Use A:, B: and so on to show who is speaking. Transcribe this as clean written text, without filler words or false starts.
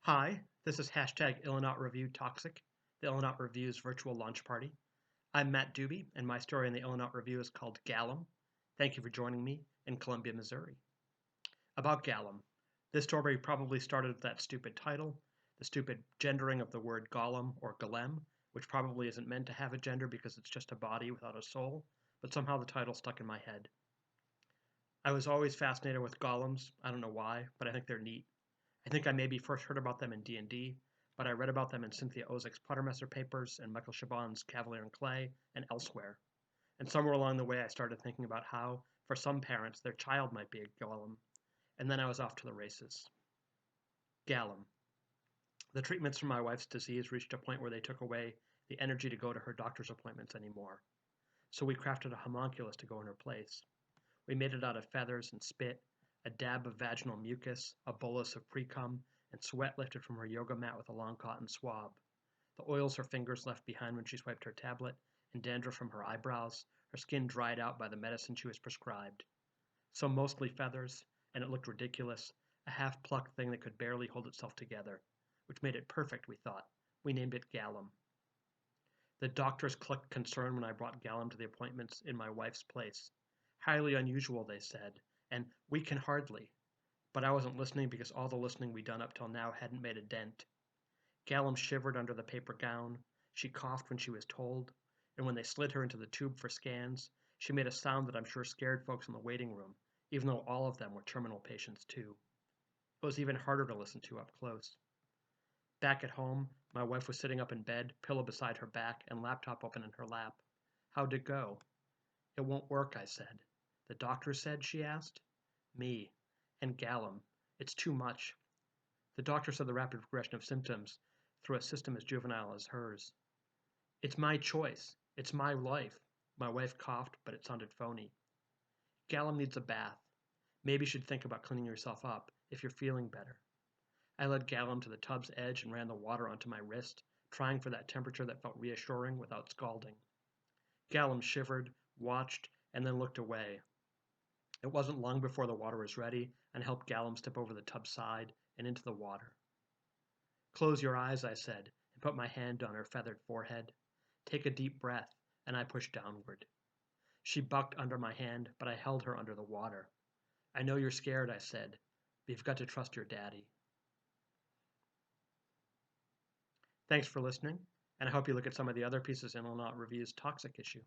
A: Hi, this is hashtag Ilanot Review Toxic, the Ilanot Review's virtual launch party. I'm Matt Doobie, and my story in the Ilanot Review is called Galum. Thank you for joining me in Columbia, Missouri. About Galum. This story probably started with that stupid title, the stupid gendering of the word golem or golem, which probably isn't meant to have a gender because it's just a body without a soul, but somehow the title stuck in my head. I was always fascinated with golems. I don't know why, but I think they're neat. I think I maybe first heard about them in D&D, but I read about them in Cynthia Ozick's Pottermesser papers and Michael Chabon's Cavalier and Clay and elsewhere. And somewhere along the way I started thinking about how, for some parents, their child might be a golem, and then I was off to the races. Galum. The treatments for my wife's disease reached a point where they took away the energy to go to her doctor's appointments anymore. So we crafted a homunculus to go in her place. We made it out of feathers and spit, a dab of vaginal mucus, a bolus of pre-cum, and sweat lifted from her yoga mat with a long cotton swab. The oils her fingers left behind when she swiped her tablet, and dandruff from her eyebrows, her skin dried out by the medicine she was prescribed. So mostly feathers, and it looked ridiculous, a half-plucked thing that could barely hold itself together, which made it perfect, we thought. We named it Galum. The doctors clicked concern when I brought Galum to the appointments in my wife's place. Highly unusual, they said, and we can hardly. But I wasn't listening because all the listening we'd done up till now hadn't made a dent. Galum shivered under the paper gown. She coughed when she was told, and when they slid her into the tube for scans, she made a sound that I'm sure scared folks in the waiting room, even though all of them were terminal patients too. It was even harder to listen to up close. Back at home, my wife was sitting up in bed, pillow beside her back, and laptop open in her lap. How'd it go? It won't work, I said. The doctor said, she asked. Me. And Galum. It's too much. The doctor said the rapid progression of symptoms through a system as juvenile as hers. It's my choice. It's my life. My wife coughed, but it sounded phony. Galum needs a bath. Maybe you should think about cleaning yourself up if you're feeling better. I led Galum to the tub's edge and ran the water onto my wrist, trying for that temperature that felt reassuring without scalding. Galum shivered, watched, and then looked away. It wasn't long before the water was ready, and helped Galum step over the tub side and into the water. Close your eyes, I said, and put my hand on her feathered forehead. Take a deep breath, and I pushed downward. She bucked under my hand, but I held her under the water. I know you're scared, I said, but you've got to trust your daddy. Thanks for listening, and I hope you look at some of the other pieces in Ilanot Review's Toxic issue.